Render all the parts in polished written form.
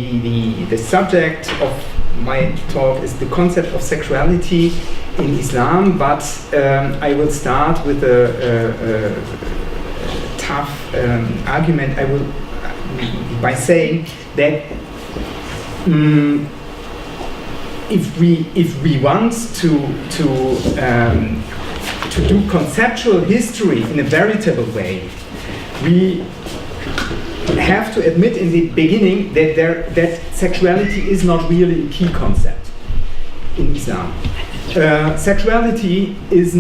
the subject of my talk is the concept of sexuality in Islam, but I will start with a tough argument. I will by saying that if we want to do conceptual history in a veritable way, we have to admit in the beginning that sexuality is not really a key concept in Islam. Sexuality is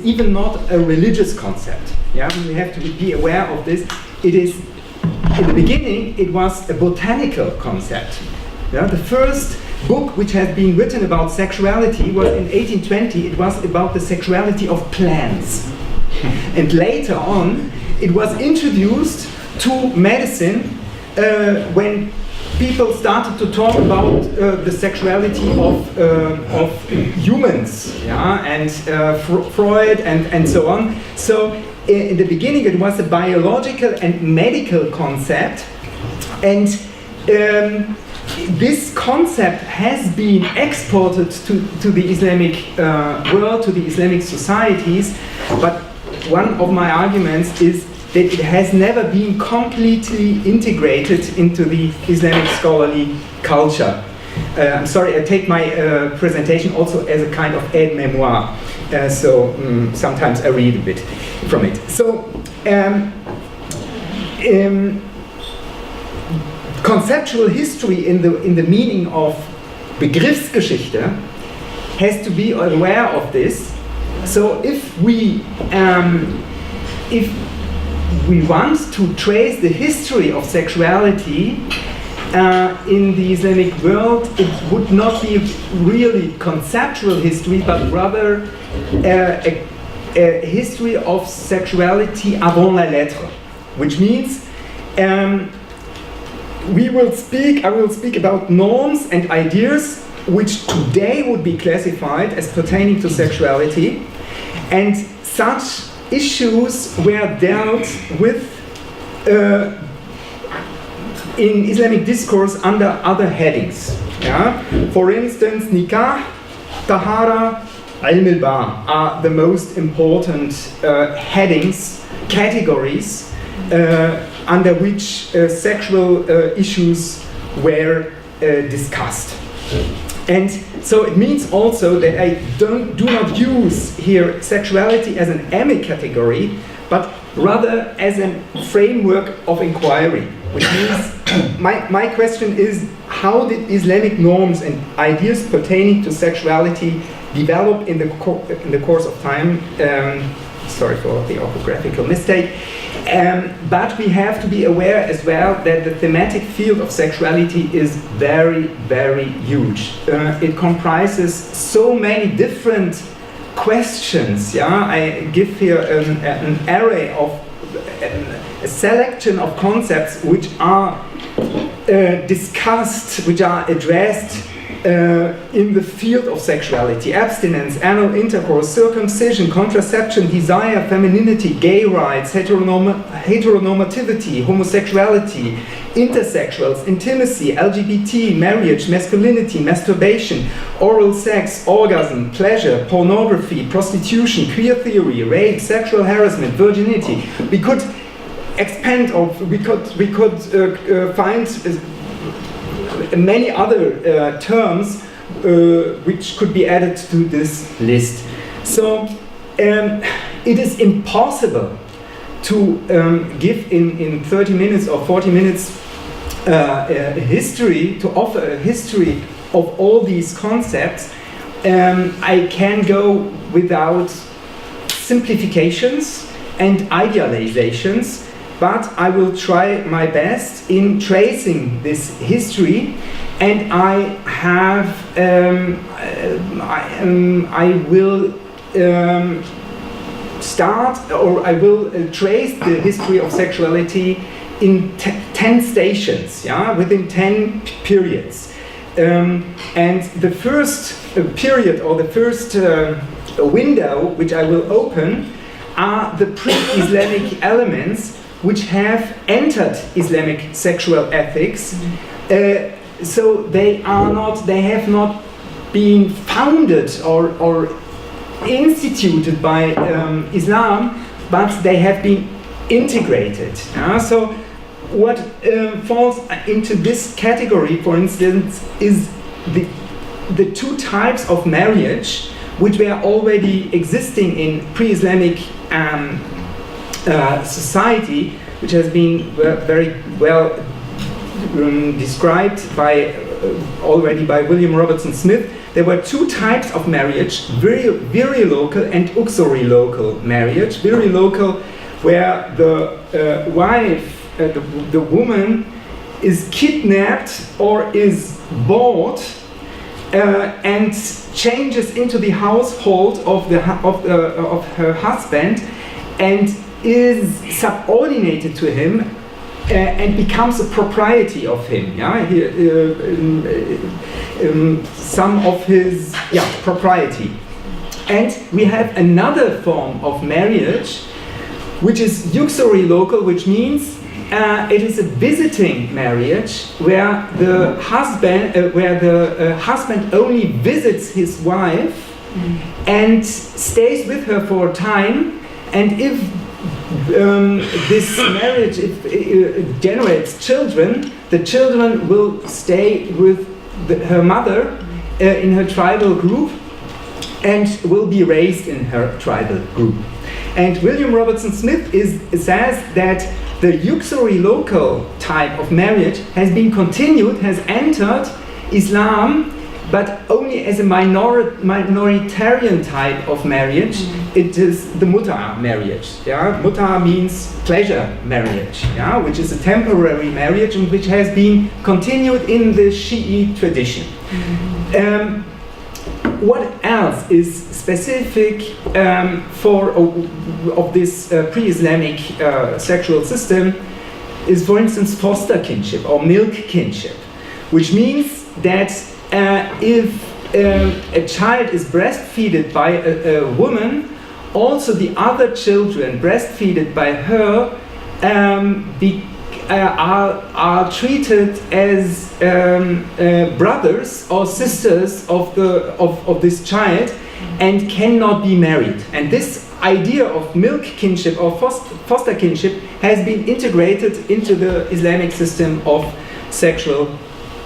even not a religious concept. Yeah, we have to be aware of this. It is, in the beginning, it was a botanical concept. Yeah, the first book which has been written about sexuality was in 1820. It was about the sexuality of plants. And later on, it was introduced to medicine when people started to talk about the sexuality of humans, yeah, and Freud and so on. So in the beginning it was a biological and medical concept, and this concept has been exported to the Islamic world, to the Islamic societies, but one of my arguments is that it has never been completely integrated into the Islamic scholarly culture. I'm sorry, I take my presentation also as a kind of aide-memoire, so sometimes I read a bit from it. So, conceptual history in the meaning of Begriffsgeschichte has to be aware of this. So if we want to trace the history of sexuality in the Islamic world, it would not be really conceptual history, but rather a history of sexuality avant la lettre, which means I will speak about norms and ideas which today would be classified as pertaining to sexuality, and such issues were dealt with in Islamic discourse under other headings. Yeah? For instance, nikah, tahara, al-bāh are the most important headings, categories under which sexual issues were discussed. And so it means also that I do not use here sexuality as an emic category, but rather as a framework of inquiry, which means my question is, how did Islamic norms and ideas pertaining to sexuality develop in the course of time? Sorry for the orthographical mistake. But we have to be aware as well that the thematic field of sexuality is very, very huge. It comprises so many different questions. Yeah, I give here an array of a selection of concepts which are discussed, which are addressed in the field of sexuality: abstinence, anal intercourse, circumcision, contraception, desire, femininity, gay rights, heteronormativity, homosexuality, intersexuals, intimacy, LGBT, marriage, masculinity, masturbation, oral sex, orgasm, pleasure, pornography, prostitution, queer theory, rape, sexual harassment, virginity. We could expand, or we could find many other terms which could be added to this list. So it is impossible to give in 30 minutes or 40 minutes a history, to offer a history of all these concepts. I can go without simplifications and idealizations, but I will try my best in tracing this history, and I will trace the history of sexuality in 10 stations, yeah, within 10 periods. And the first period, or the first window which I will open, are the pre-Islamic elements which have entered Islamic sexual ethics So they have not been founded or instituted by Islam, but they have been integrated. So what falls into this category, for instance, is the two types of marriage which were already existing in pre-Islamic society, which has been very well described already by William Robertson Smith. There were two types of marriage: viri local and uxori local marriage. Viri local, where the wife, the woman, is kidnapped or is bought and changes into the household of her husband and is subordinated to him and becomes a propriety of him. Some of his propriety. And we have another form of marriage, which is uxori local, which means it is a visiting marriage where the husband only visits his wife and stays with her for a time, and if this marriage generates children, the children will stay with her mother in her tribal group and will be raised in her tribal group. And William Robertson Smith says that the uxori local type of marriage has been continued, has entered Islam, but only as a minoritarian type of marriage. It is the muta marriage. Muta means pleasure marriage, which is a temporary marriage and which has been continued in the Shi'i tradition. What else is specific of this pre-Islamic sexual system is, for instance, foster kinship or milk kinship, which means that if a child is breastfeeded by a woman, also the other children breastfeeded by her are treated as brothers or sisters of this child and cannot be married. And this idea of milk kinship or foster kinship has been integrated into the Islamic system of sexual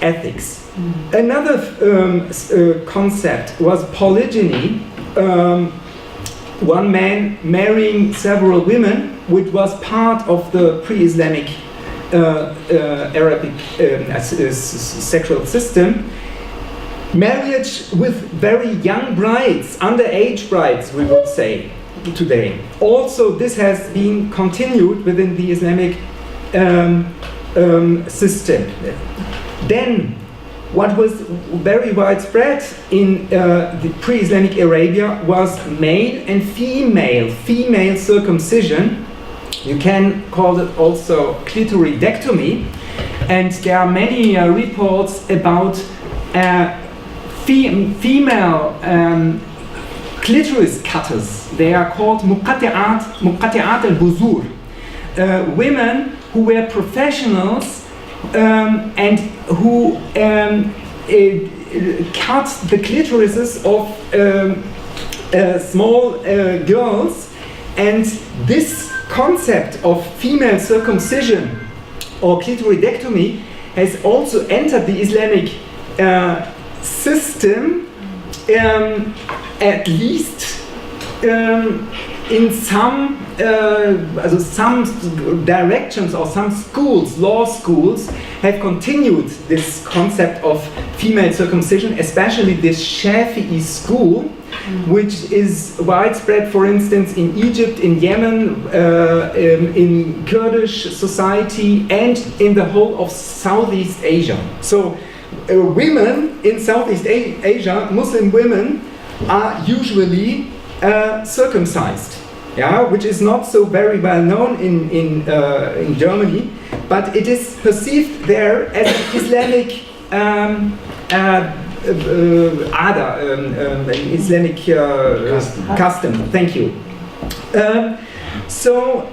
ethics. Another concept was polygyny, one man marrying several women, which was part of the pre-Islamic Arabic sexual system. Marriage with very young brides, underage brides, we would say today. Also, this has been continued within the Islamic system. Then, what was very widespread in the pre-Islamic Arabia was male and female circumcision. You can call it also clitoridectomy. And there are many reports about female clitoris cutters. They are called muqatti'at al-buzur. Women who were professionals and who cut the clitorises of small girls, and this concept of female circumcision or clitoridectomy has also entered the Islamic system, at least in some directions, or some schools, law schools, have continued this concept of female circumcision, especially this Shafi'i school, which is widespread, for instance, in Egypt, in Yemen, in Kurdish society, and in the whole of Southeast Asia. So women in Southeast Asia, Muslim women, are usually circumcised, which is not so very well known in Germany, but it is perceived there as an Islamic Islamic custom. Thank you. So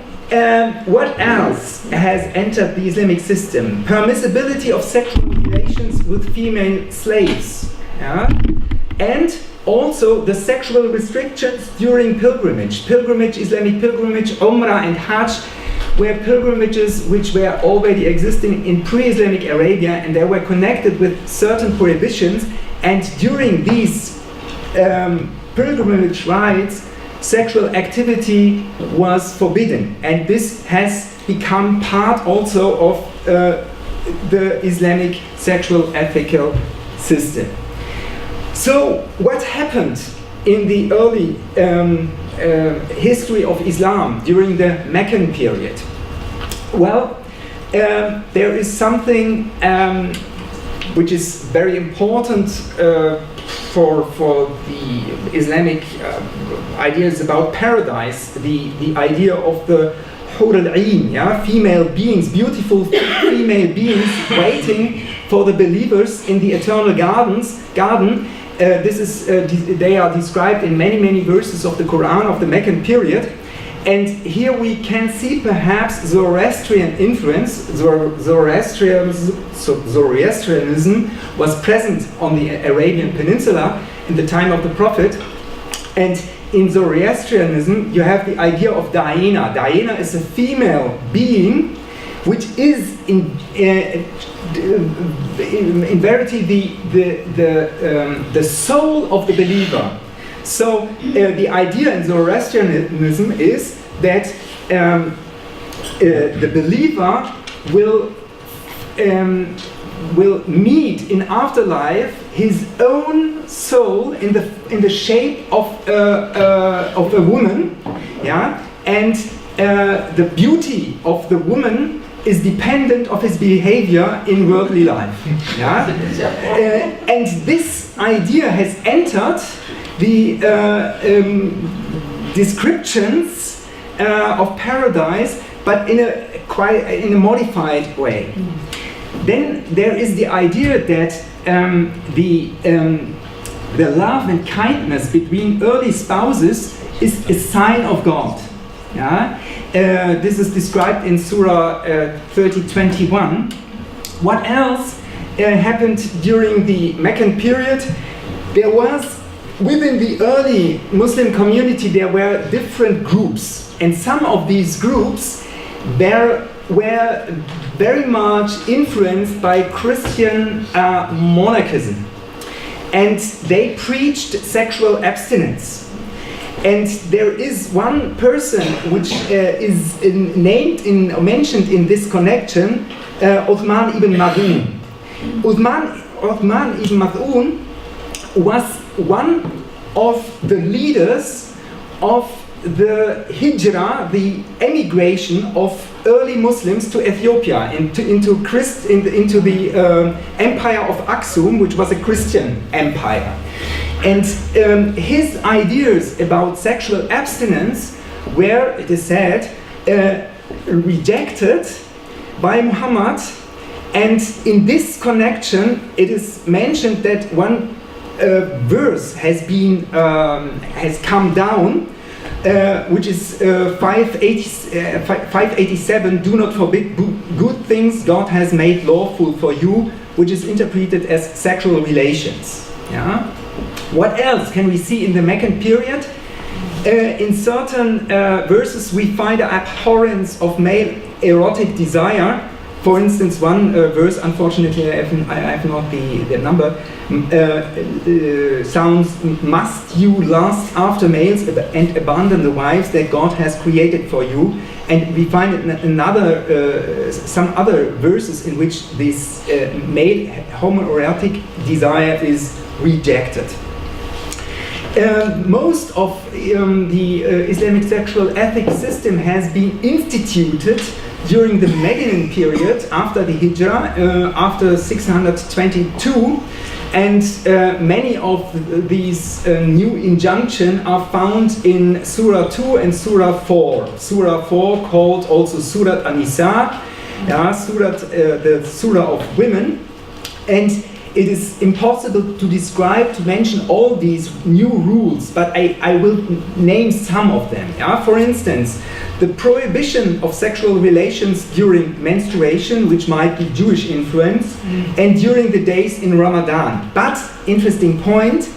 what else has entered the Islamic system? Permissibility of sexual relations with female slaves, and also the sexual restrictions during pilgrimage. Islamic pilgrimage, Umrah and Hajj were pilgrimages which were already existing in pre-Islamic Arabia, and they were connected with certain prohibitions, and during these pilgrimage rites, sexual activity was forbidden, and this has become part also of the Islamic sexual ethical system. So, what happened in the early history of Islam during the Meccan period? Well, there is something which is very important for the Islamic ideas about paradise, the idea of the Hur al-Ain, female beings, beautiful female beings waiting for the believers in the eternal garden. They are described in many verses of the Quran of the Meccan period. And here we can see perhaps Zoroastrian influence. Zoroastrianism was present on the Arabian Peninsula in the time of the Prophet. And in Zoroastrianism, you have the idea of Diana. Diana is a female being which is in verity the soul of the believer. So the idea in Zoroastrianism is that the believer will meet in afterlife his own soul in the shape of a woman, and the beauty of the woman is dependent of his behavior in worldly life. And this idea has entered the descriptions of paradise, but in a modified way. Then there is the idea that the love and kindness between early spouses is a sign of God. This is described in Surah 30:21. What else happened during the Meccan period? There was, within the early Muslim community, there were different groups, and some of these groups were very much influenced by Christian monarchism, and they preached sexual abstinence. And there is one person which is mentioned in this connection, Uthman ibn Mad'un. Uthman ibn Mad'un was one of the leaders of the hijrah, the emigration of early Muslims to Ethiopia, into the empire of Aksum, which was a Christian empire. And his ideas about sexual abstinence were, it is said, rejected by Muhammad. And in this connection, it is mentioned that one verse has come down, which is 587. Do not forbid good things God has made lawful for you, which is interpreted as sexual relations. What else can we see in the Meccan period? In certain verses we find an abhorrence of male erotic desire. For instance, one verse, unfortunately I have not the number, sounds, must you lust after males and abandon the wives that God has created for you? And we find some other verses in which this male homoerotic desire is rejected. Most of the Islamic sexual ethics system has been instituted during the Medinan period after the Hijrah, after 622, and many of these new injunctions are found in Surah 2 and Surah 4. Surah 4 called also Surah An-Nisa, the Surah of women, and it is impossible to describe, to mention all these new rules, but I will name some of them. Yeah? For instance, the prohibition of sexual relations during menstruation, which might be Jewish influence, and during the days in Ramadan. But, interesting point,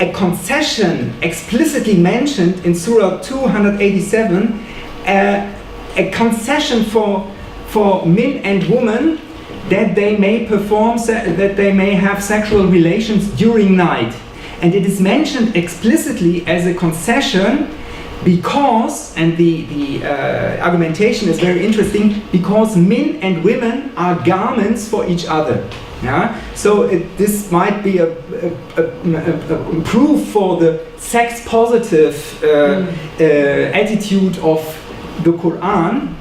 a concession explicitly mentioned in Surah 287, a concession for men and women that they may perform, that they may have sexual relations during night. And it is mentioned explicitly as a concession because, and the argumentation is very interesting, because men and women are garments for each other. Yeah? So this might be a proof for the sex-positive attitude of the Quran.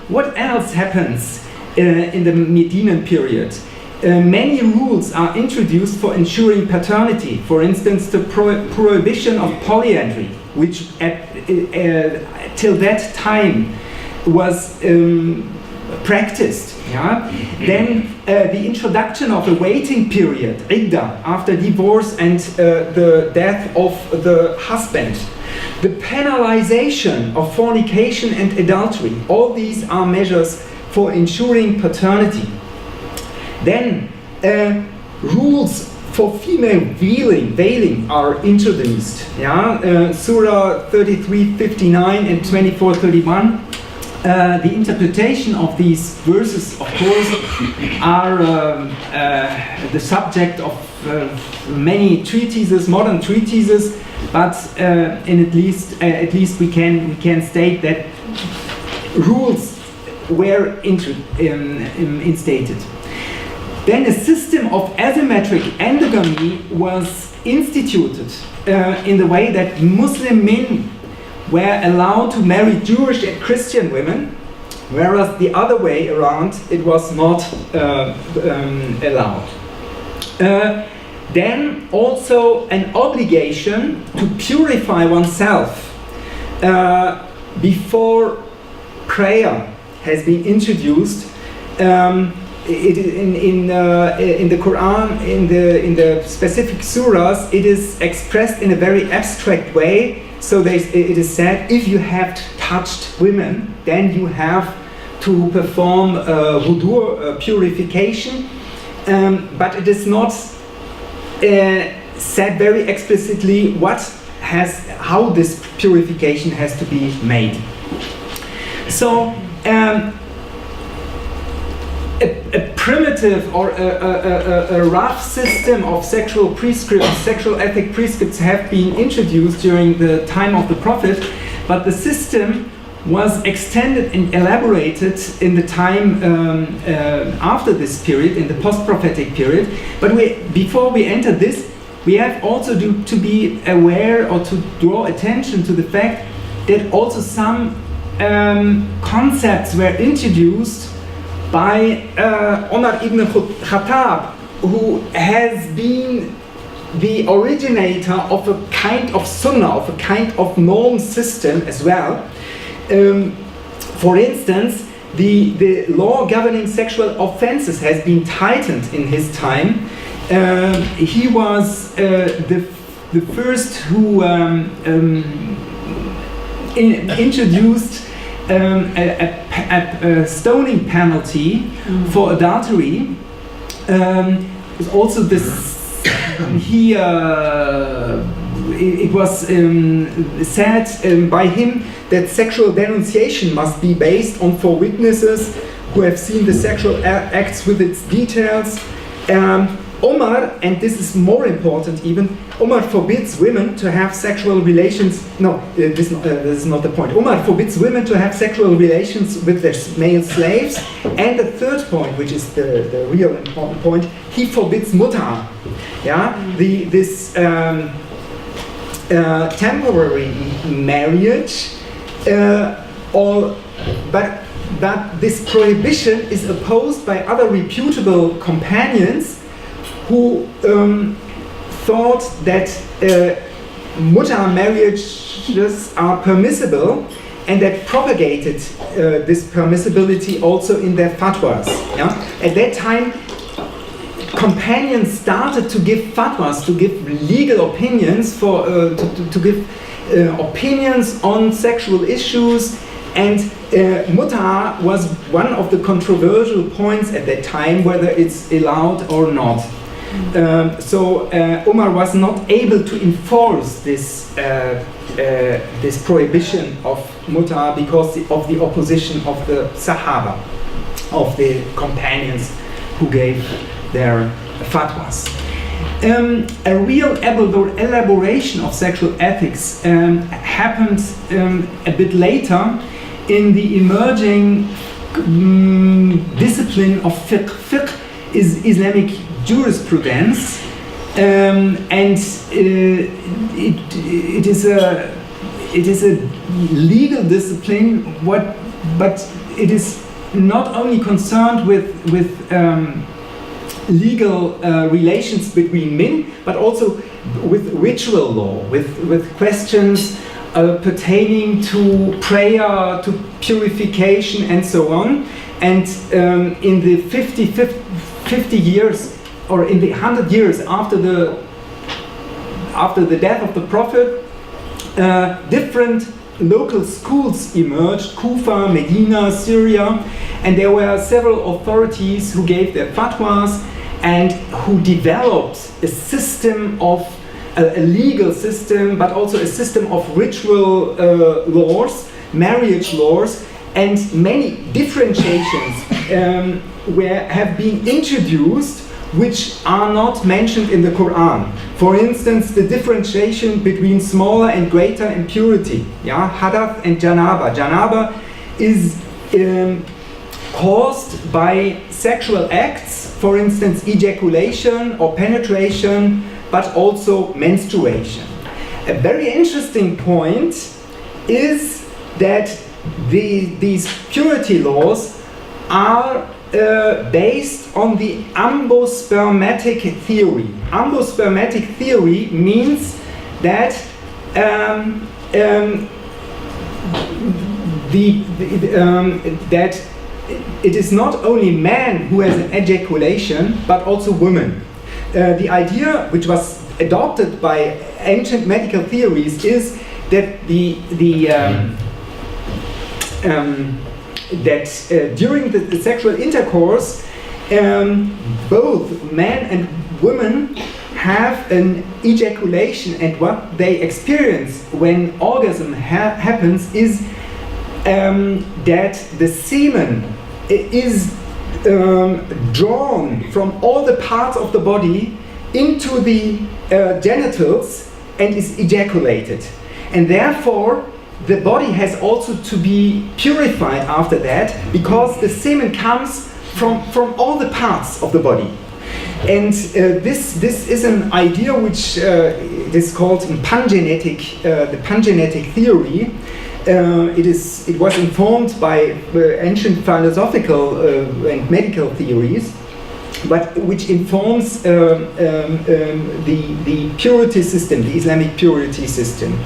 What else happens in the Medinan period? Many rules are introduced for ensuring paternity. For instance, the prohibition of polyandry, which till that time was practiced. Yeah? Then the introduction of a waiting period, iddah, after divorce and the death of the husband. The penalization of fornication and adultery. All these are measures for ensuring paternity. Then rules for female veiling are introduced. Yeah? Surah 33:59 and 24:31. The interpretation of these verses, of course, are the subject of many treatises, modern treatises, but at least we can state that rules were instated. Then a system of asymmetric endogamy was instituted in the way that Muslim men were allowed to marry Jewish and Christian women, whereas the other way around it was not allowed. Then also an obligation to purify oneself before prayer has been introduced. In the Quran, in the specific surahs, it is expressed in a very abstract way. So it is said, if you have touched women, then you have to perform wudu, purification, but it is not said very explicitly how this purification has to be made. So a primitive or a rough system of sexual ethic prescripts have been introduced during the time of the Prophet, but the system was extended and elaborated in the time after this period, in the post-prophetic period. But before we enter this, we have also to be aware or to draw attention to the fact that also some concepts were introduced by Umar ibn al-Khaṭṭāb, who has been the originator of a kind of sunnah, of a kind of norm system as well. For instance, the law governing sexual offenses has been tightened in his time. He was the first who introduced a stoning penalty for adultery. Also this it was said by him that sexual denunciation must be based on 4 witnesses who have seen the sexual acts with its details. Umar, and this is more important even, Umar forbids women to have sexual relations. No, this is not the point. Umar forbids women to have sexual relations with their male slaves. And the third point, which is the real important point, he forbids mut'a. Yeah, this temporary marriage, but this prohibition is opposed by other reputable companions who thought that mut'a marriages are permissible, and that propagated this permissibility also in their fatwas. Yeah? At that time, companions started to give fatwas, to give legal opinions, to give opinions on sexual issues, and muta was one of the controversial points at that time, whether it's allowed or not. So Umar was not able to enforce this this prohibition of muta because of the opposition of the Sahaba, of the companions who gave their fatwas. A real elaboration of sexual ethics happened a bit later in the emerging discipline of fiqh. Fiqh is Islamic jurisprudence, and it is a legal discipline. But it is not only concerned with legal relations between men, but also with ritual law, with questions pertaining to prayer, to purification, and so on. And in the 50 years, or in the 100 years after the death of the Prophet, different local schools emerged: Kufa, Medina, Syria, and there were several authorities who gave their fatwas and who developed a system of a legal system, but also a system of ritual laws, marriage laws, and many differentiations have been introduced which are not mentioned in the Quran. For instance, the differentiation between smaller and greater impurity, hadath and janaba. Janaba is caused by sexual acts, for instance, ejaculation or penetration, but also menstruation. A very interesting point is that these purity laws are based on the ambospermatic theory. Ambospermatic theory means that that it is not only man who has an ejaculation, but also women. The idea, which was adopted by ancient medical theories, is that during the sexual intercourse, both men and women have an ejaculation, and what they experience when orgasm happens is that the semen is drawn from all the parts of the body into the genitals and is ejaculated, and therefore the body has also to be purified after that, because the semen comes from all the parts of the body. And this is an idea which is called pangenetic, the pangenetic theory. It was informed by ancient philosophical and medical theories, but which informs the purity system, the Islamic purity system.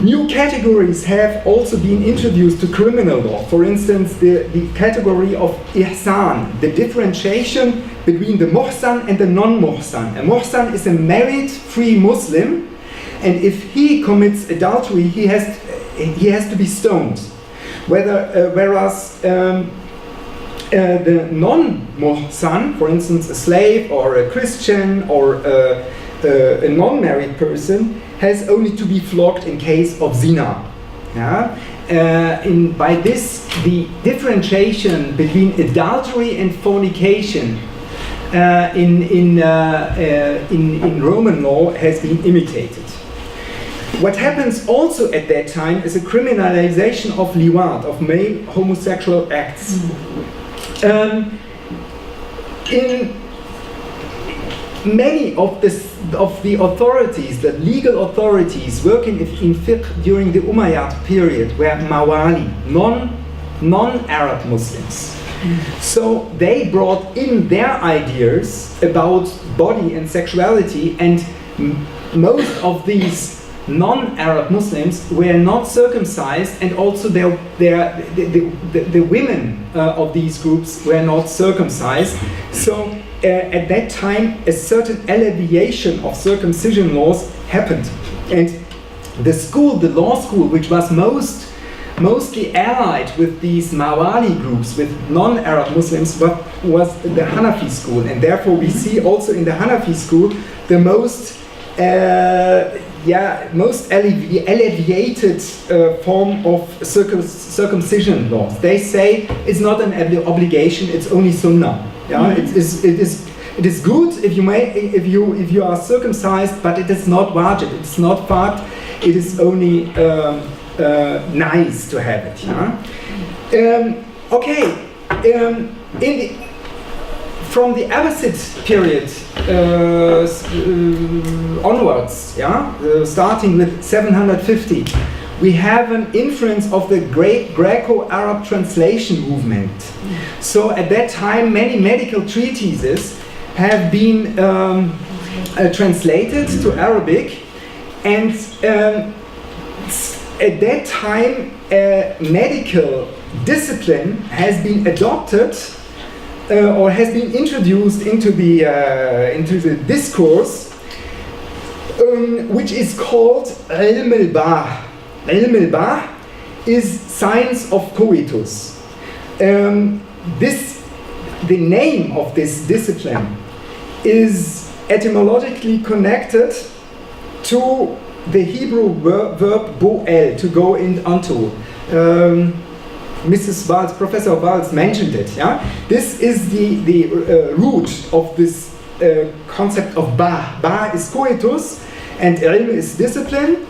New categories have also been introduced to criminal law. For instance, the category of ihsan, the differentiation between the muhsan and the non-muhsan. A muhsan is a married, free Muslim, and if he commits adultery, he has to be stoned. Whereas the non-muhsan, for instance, a slave or a Christian or a non-married person, has only to be flogged in case of zina. By this, the differentiation between adultery and fornication in Roman law has been imitated. What happens also at that time is a criminalization of liwat, of male homosexual acts. In many of the authorities, the legal authorities working in fiqh during the Umayyad period were Mawali, non-Arab Muslims. So they brought in their ideas about body and sexuality, and most of these non-Arab Muslims were not circumcised, and also the women of these groups were not circumcised. So at that time a certain alleviation of circumcision laws happened. And the law school, which was mostly allied with these Mawali groups, with non-Arab Muslims, was the Hanafi school. And therefore we see also in the Hanafi school the most alleviated form of circumcision laws. They say it's not an obligation; it's only sunnah. Yeah, it is good if you are circumcised, but it is not wajib. It's not fard. It is only nice to have it. Yeah? From the Abbasid period onwards, starting with 750, we have an influence of the great Greco-Arab translation movement. So at that time, many medical treatises have been translated to Arabic, and at that time, medical discipline has been adopted or has been introduced into the discourse, which is called al-bāh. Al-bāh is science of coitus. The name of this discipline is etymologically connected to the Hebrew verb bo'el, to go onto. Mrs. Walz, Professor Walz mentioned it. Yeah? This is the root of this concept of bāh. Bāh is coitus, and ʿIlm is discipline.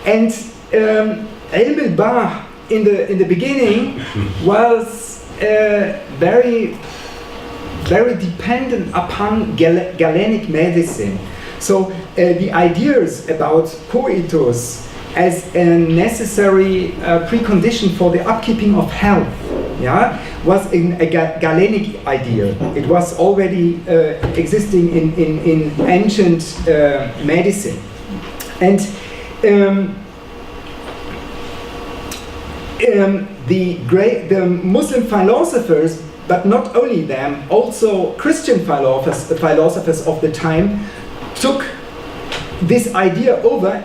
And al-bāh in the beginning was very dependent upon Galenic medicine. So the ideas about coitus as a necessary precondition for the upkeeping of health, was a Galenic idea. It was already existing in ancient medicine. And the Muslim philosophers, but not only them, also Christian philosophers of the time, took this idea over,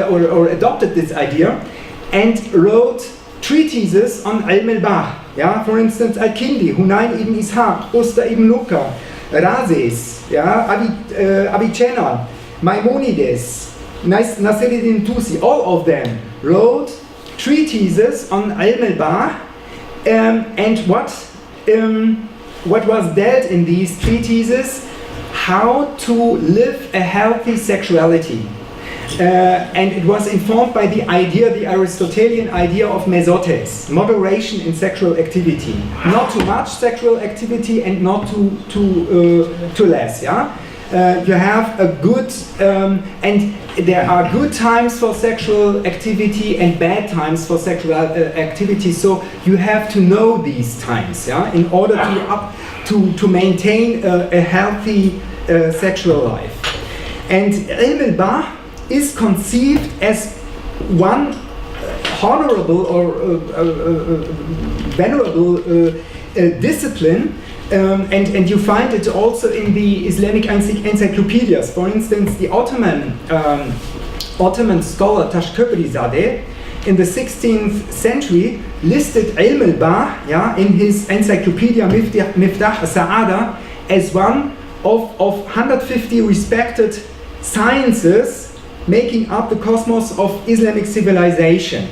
or adopted this idea, and wrote treatises on al-bāh. For instance, Al-Kindi, Hunayn ibn Ishaq, Usta ibn Luka, Rhazes, Avicenna, Maimonides, Nasiruddin Tusi, all of them wrote treatises on al-bāh, and what was dealt in these treatises? How to live a healthy sexuality. And it was informed by the Aristotelian idea of mesotes, moderation in sexual activity. Not too much sexual activity and not too less. You have a good, and there are good times for sexual activity and bad times for sexual activity. So you have to know these times, in order to maintain a healthy sexual life. And al-bāh is conceived as one honorable or venerable discipline, and you find it also in the Islamic encyclopedias. For instance, the Ottoman scholar Tashköprizadeh in the 16th century listed ʿIlm al-bāh, in his encyclopedia Miftah Sa'ada as one of 150 respected sciences making up the cosmos of Islamic civilization.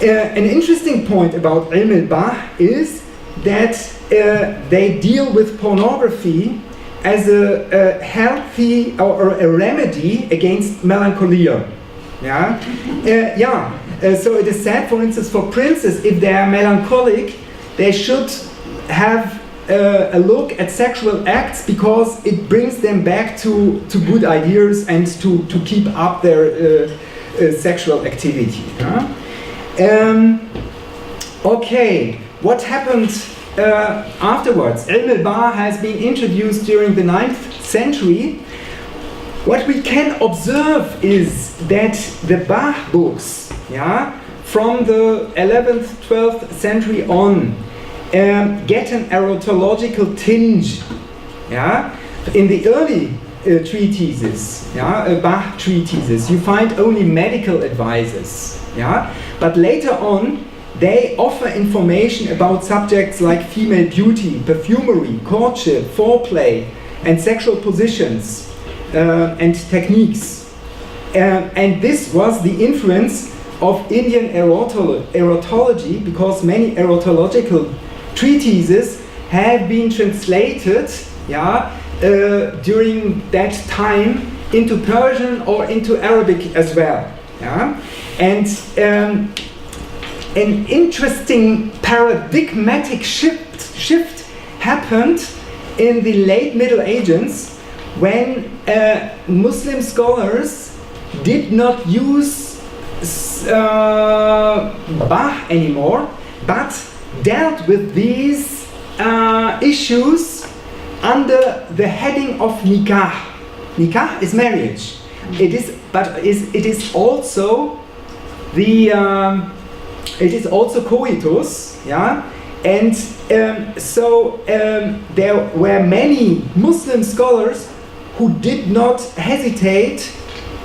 An interesting point about ʿIlm al-bāh is that they deal with pornography as a healthy or a remedy against melancholia. So it is said, for instance, for princes, if they are melancholic, they should have a look at sexual acts, because it brings them back to good ideas and to keep up their sexual activity. Okay, what happened afterwards? ʿIlm al-bāh has been introduced during the 9th century. What we can observe is that the Bāh books, from the 11th, 12th century on, get an erotological tinge yeah, in the early treatises, yeah, al-bāh treatises, you find only medical advices, yeah, but later on they offer information about subjects like female beauty, perfumery, courtship, foreplay, and sexual positions and techniques. And this was the influence of Indian erotology, because many erotological treatises have been translated, yeah, during that time into Persian or into Arabic as well. Yeah? And an interesting paradigmatic shift happened in the late Middle Ages, when Muslim scholars did not use bāh anymore, but dealt with these issues under the heading of nikah. Nikah is marriage. It is also the it is also coitus, yeah. And so there were many Muslim scholars who did not hesitate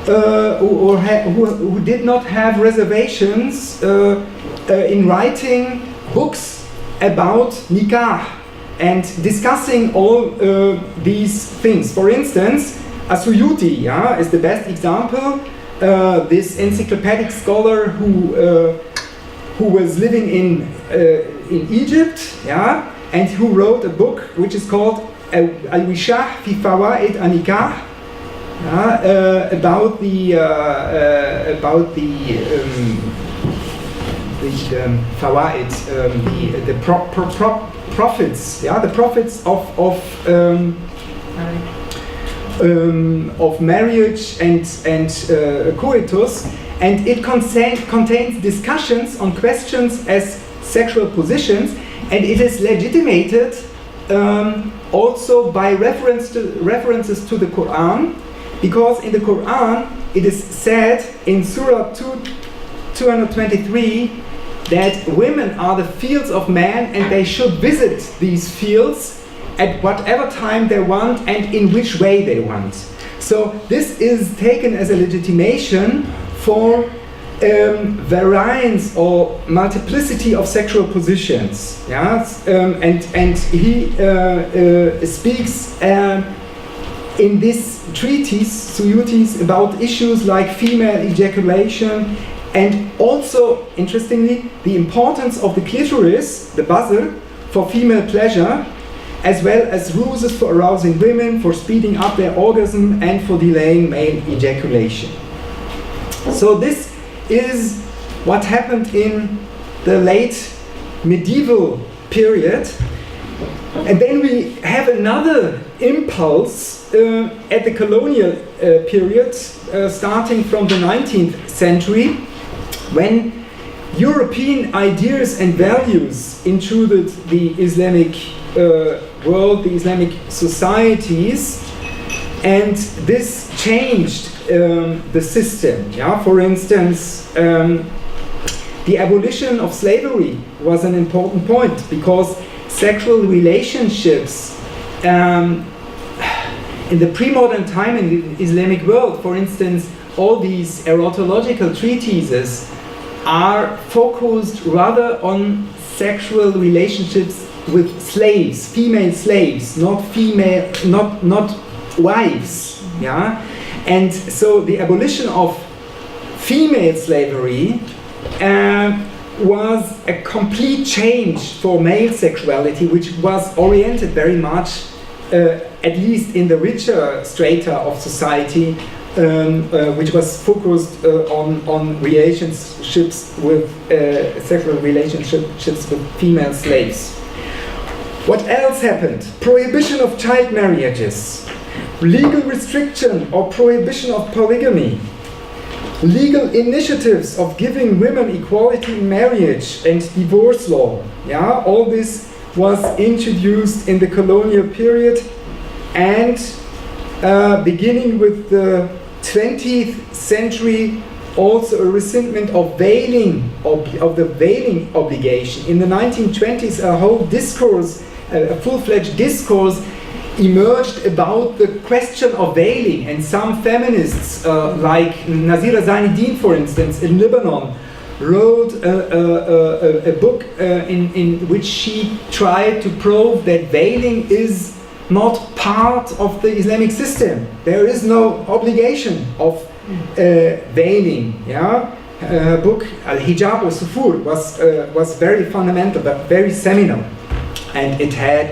who did not have reservations in writing books about nikah and discussing all these things. For instance, As-Suyuti, yeah, is the best example. This encyclopedic scholar who was living in Egypt, yeah, and who wrote a book which is called Al-Wishah fi Fawaid an-Nikah, about the fawaid, the profits, yeah, the profits of marriage and coitus, and it contains discussions on questions as sexual positions, and it is legitimated also by references to the Quran, because in the Quran it is said in Surah 223 that women are the fields of man, and they should visit these fields at whatever time they want and in which way they want. So this is taken as a legitimation for variance or multiplicity of sexual positions. Yeah? And he speaks in this treatise, Suyutis, about issues like female ejaculation, and also, interestingly, the importance of the clitoris, the buzzer, for female pleasure, as well as ruses for arousing women, for speeding up their orgasm, and for delaying male ejaculation. So this is what happened in the late medieval period. And then we have another impulse at the colonial period, starting from the 19th century, when European ideas and values intruded the Islamic world, the Islamic societies, and this changed the system. Yeah? For instance, the abolition of slavery was an important point, because sexual relationships in the pre-modern time in the Islamic world, for instance, all these erotological treatises are focused rather on sexual relationships with slaves, female slaves, not wives. Yeah? And so the abolition of female slavery was a complete change for male sexuality, which was oriented very much, at least in the richer strata of society, which was focused on relationships with sexual relationships with female slaves. What else happened? Prohibition of child marriages, legal restriction or prohibition of polygamy, legal initiatives of giving women equality in marriage and divorce law. Yeah, all this was introduced in the colonial period, and beginning with the 20th century, also a resentment of veiling, of the veiling obligation. In the 1920s, a whole discourse, a full-fledged discourse emerged about the question of veiling, and some feminists, like Nazira Zainuddin, for instance, in Lebanon, wrote a book in which she tried to prove that veiling is not part of the Islamic system. There is no obligation of veiling. Yeah, her book Al-Hijab wa Sufur was very fundamental, but very seminal, and it had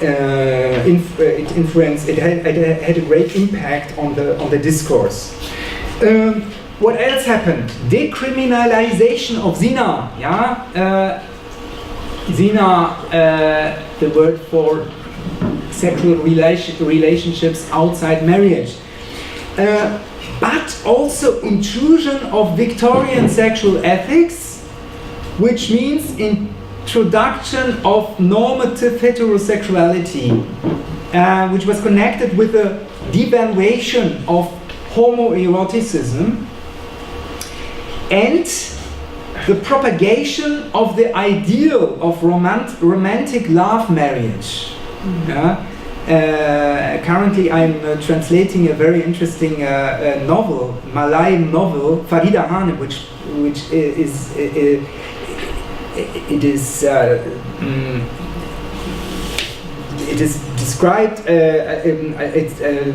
it influenced. It had a great impact on the discourse. What else happened? Decriminalization of zina. Yeah, zina, the word for sexual relationships outside marriage. But also intrusion of Victorian sexual ethics, which means introduction of normative heterosexuality, which was connected with the devaluation of homoeroticism, and the propagation of the ideal of romantic love marriage. Currently I'm translating a very interesting novel, Malay novel, Farida Hanem, which is described,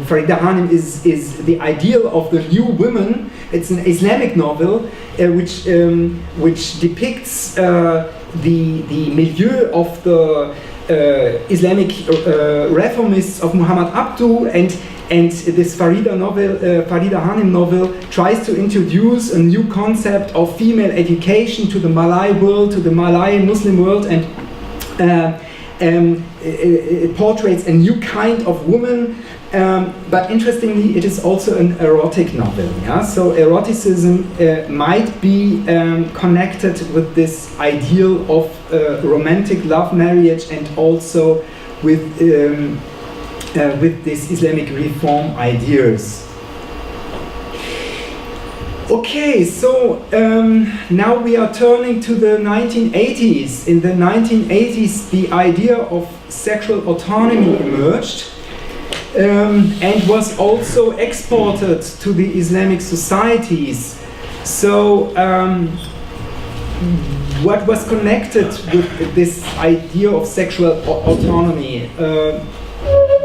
Farida Hanem is the ideal of the new woman. It's an Islamic novel which depicts the milieu of the Islamic reformists of Muhammad Abduh, and this Farida Hanem novel tries to introduce a new concept of female education to the Malay world, to the Malay Muslim world, and it portrays a new kind of woman. But interestingly, it is also an erotic novel. Yeah? So eroticism might be connected with this ideal of romantic love marriage, and also with these Islamic reform ideas. Okay, so now we are turning to the 1980s. In the 1980s, the idea of sexual autonomy emerged. And was also exported to the Islamic societies. So what was connected with this idea of sexual autonomy?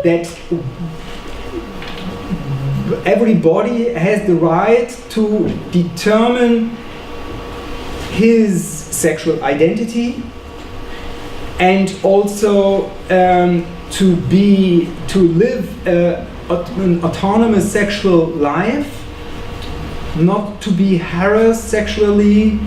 That everybody has the right to determine his sexual identity, and also to live an autonomous sexual life, not to be harassed sexually.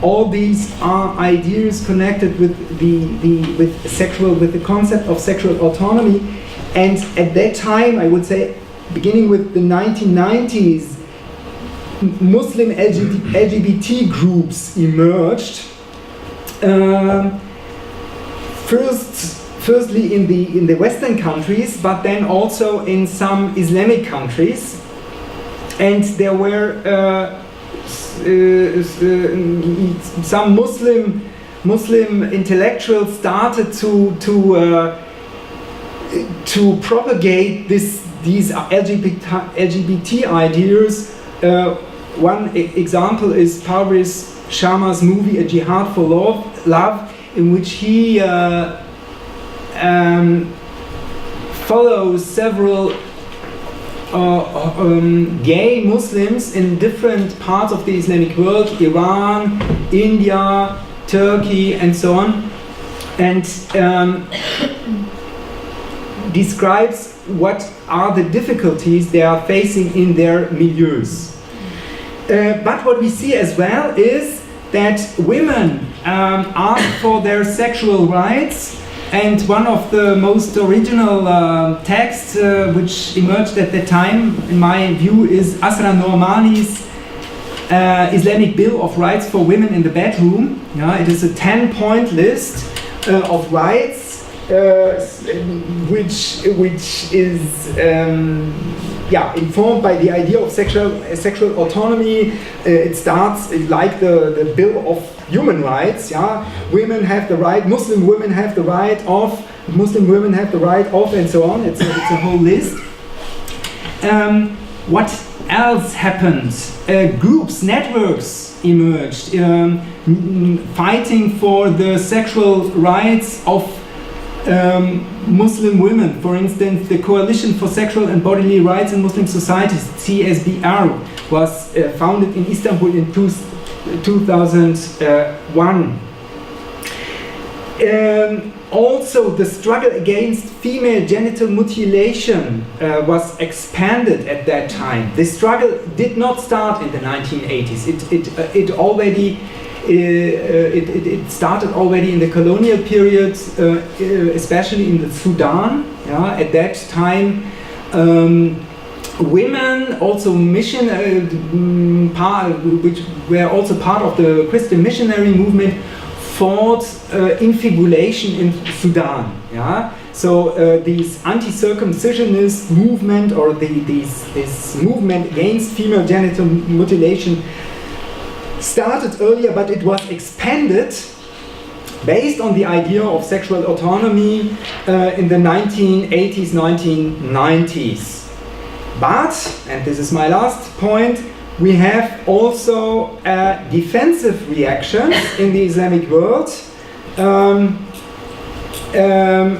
All these are ideas connected with the concept of sexual autonomy. And at that time, I would say, beginning with the 1990s, Muslim LGBT groups emerged. Firstly in the Western countries, but then also in some Islamic countries, and there were some Muslim intellectuals started to propagate these LGBT ideas. One example is Parviz Sharma's movie A Jihad for Love, in which he follows several gay Muslims in different parts of the Islamic world, Iran, India, Turkey, and so on, and describes what are the difficulties they are facing in their milieus. But what we see as well is that women ask for their sexual rights, and one of the most original texts which emerged at the time, in my view, is Asra Normani's Islamic Bill of Rights for Women in the Bedroom. Yeah, it is a 10-point list of rights which is informed by the idea of sexual autonomy. It starts like the Bill of Human Rights. Yeah, women have the right. Muslim women have the right of Muslim women have the right of, and so on. It's a whole list. What else happened? Groups, networks emerged, fighting for the sexual rights of Muslim women. For instance, the Coalition for Sexual and Bodily Rights in Muslim Societies, CSBR, was founded in Istanbul in 2001. Also, the struggle against female genital mutilation was expanded at that time. The struggle did not start in the 1980s. It started already in the colonial period, especially in the Sudan. Yeah? At that time, women, also which were also part of the Christian missionary movement, fought infibulation in Sudan. Yeah? So this anti-circumcisionist movement, or this movement against female genital mutilation, started earlier, but it was expanded based on the idea of sexual autonomy in the 1980s, 1990s. But, and this is my last point, we have also defensive reactions in the Islamic world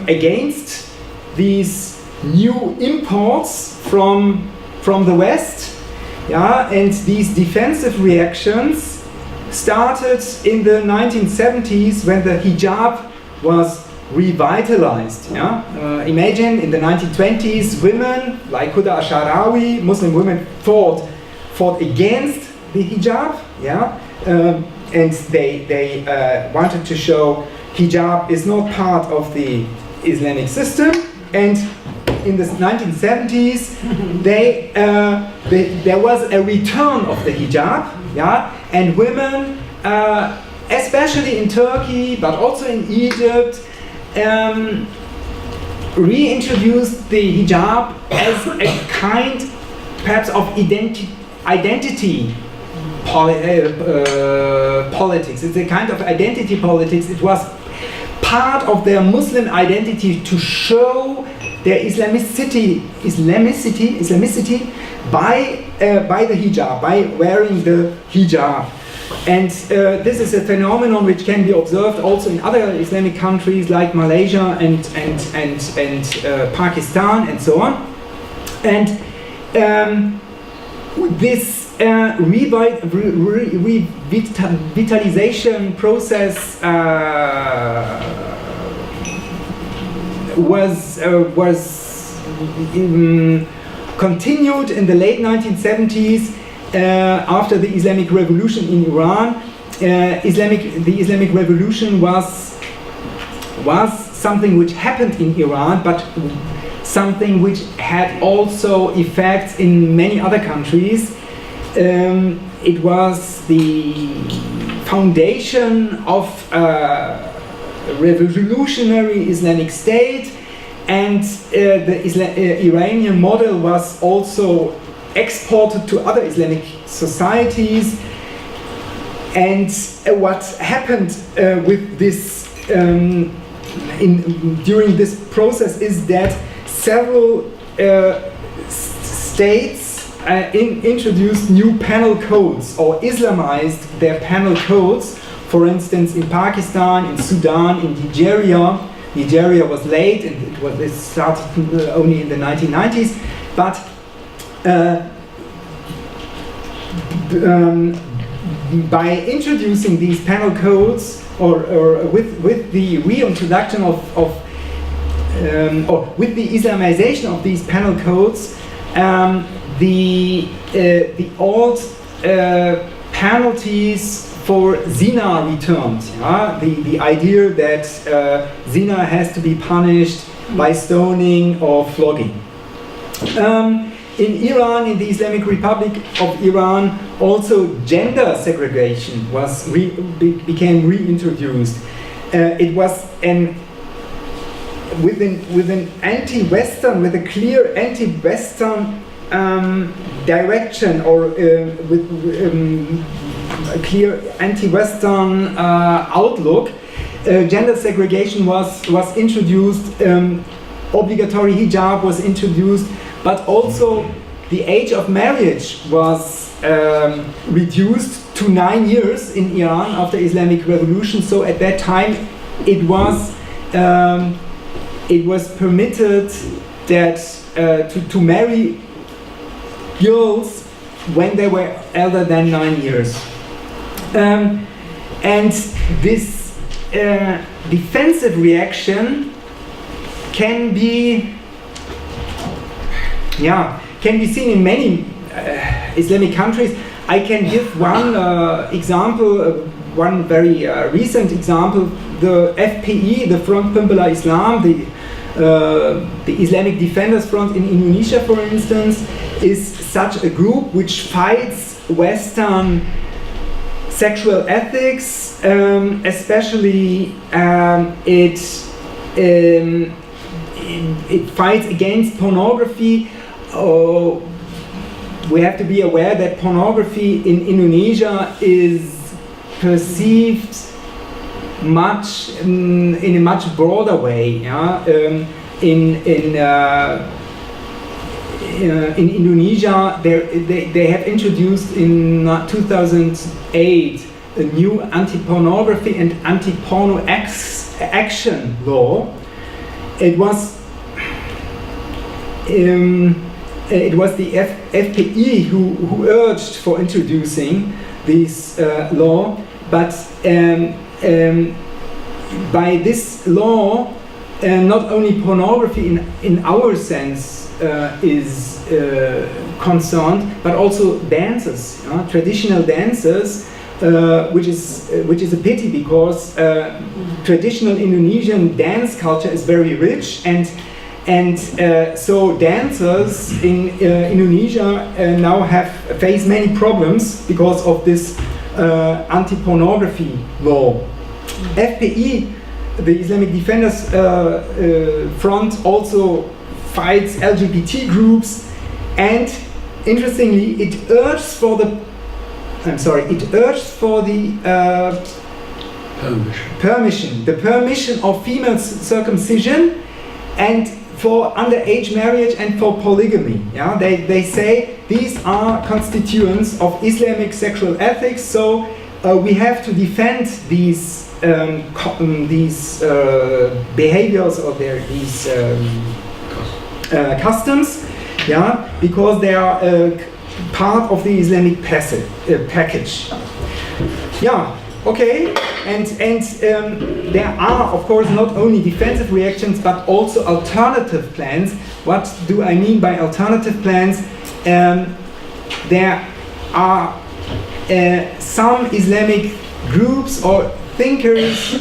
against these new imports from the West. Yeah, and these defensive reactions started in the 1970s when the hijab was revitalized. Yeah? Imagine in the 1920s, women like Huda Ash'arawi, Muslim women, fought against the hijab, yeah? And they wanted to show hijab is not part of the Islamic system. And in the 1970s, there was a return of the hijab, yeah? And women, especially in Turkey, but also in Egypt, reintroduced the hijab as a kind, perhaps, of identity politics. It's a kind of identity politics. It was part of their Muslim identity to show their Islamicity by the hijab, by wearing the hijab. And this is a phenomenon which can be observed also in other Islamic countries like Malaysia and Pakistan and so on. And this revitalization process was continued in the late 1970s after the Islamic Revolution in Iran. The Islamic Revolution was something which happened in Iran, but something which had also effects in many other countries. It was the foundation of a revolutionary Islamic State, and the Iranian model was also exported to other Islamic societies. And what happened with this during this process is that several states introduced new penal codes or Islamized their penal codes. For instance, in Pakistan, in Sudan, in Nigeria. Nigeria was late, and it started only in the 1990s. But by introducing these penal codes, or with the reintroduction or with the Islamization of these penal codes, the old penalties for zina returned. The idea that zina has to be punished by stoning or flogging. In Iran, in the Islamic Republic of Iran, also gender segregation became reintroduced. It was with a clear anti-Western direction, or with a clear anti-Western outlook. gender segregation was introduced, obligatory hijab was introduced, but also the age of marriage was reduced to 9 years in Iran after Islamic Revolution. So at that time, it was permitted that to marry girls when they were elder than 9 years. And this defensive reaction can be seen in many Islamic countries. I can give one example, one very recent example. The FPI, the Front Pembela Islam, the Islamic Defenders Front in Indonesia, for instance, is such a group which fights Western sexual ethics, especially it fights against pornography. We have to be aware that pornography in Indonesia is perceived in a much broader way. Yeah? In Indonesia, they have introduced in 2008 a new anti-pornography and anti-porno action law. It was the FPI who urged for introducing this law, but by this law, not only pornography in our sense is concerned, but also dances, traditional dances, which is a pity because traditional Indonesian dance culture is very rich, and so dancers in Indonesia now face many problems because of this anti-pornography law. FPI, the Islamic Defenders Front, also fights LGBT groups, and interestingly, it urges for the permission of female circumcision and for underage marriage and for polygamy. Yeah? They say these are constituents of Islamic sexual ethics, so we have to defend these behaviors or these customs, yeah, because they are part of the Islamic package. Yeah. Okay, and there are, of course, not only defensive reactions, but also alternative plans. What do I mean by alternative plans? There are some Islamic groups or thinkers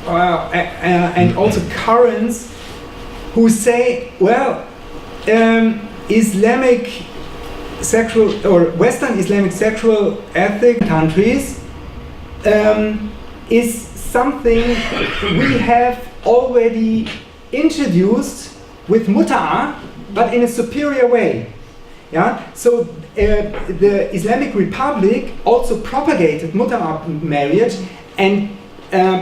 and also currents who say, well, Islamic sexual or Western Islamic sexual ethic countries is something we have already introduced with mut'a, but in a superior way. Yeah? So the Islamic Republic also propagated mut'a marriage and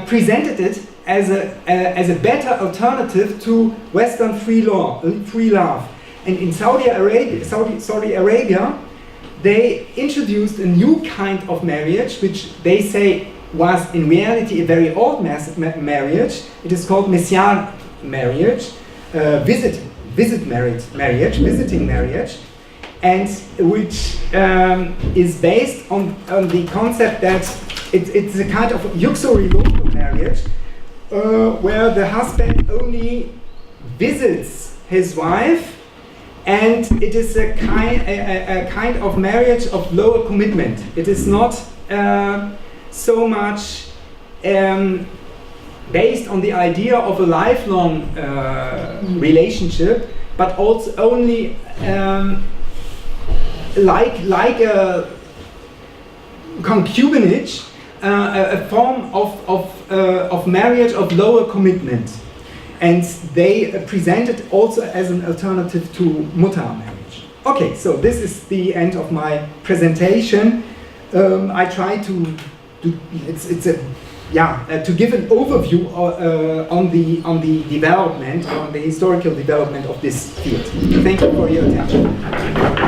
presented it as a better alternative to Western free love. And in Saudi Arabia, they introduced a new kind of marriage, which they say was in reality a very old marriage. It is called Messianic marriage, visiting marriage, and which is based on the concept that it's a kind of uxury local marriage, where the husband only visits his wife. And it is a kind of marriage of lower commitment. It is not so much based on the idea of a lifelong relationship, but also only like a concubinage, a form of marriage of lower commitment. And they present it also as an alternative to mut'a marriage. Okay, so this is the end of my presentation. I try to do, it's a to give an overview on the development, on the historical development of this field. Thank you for your attention.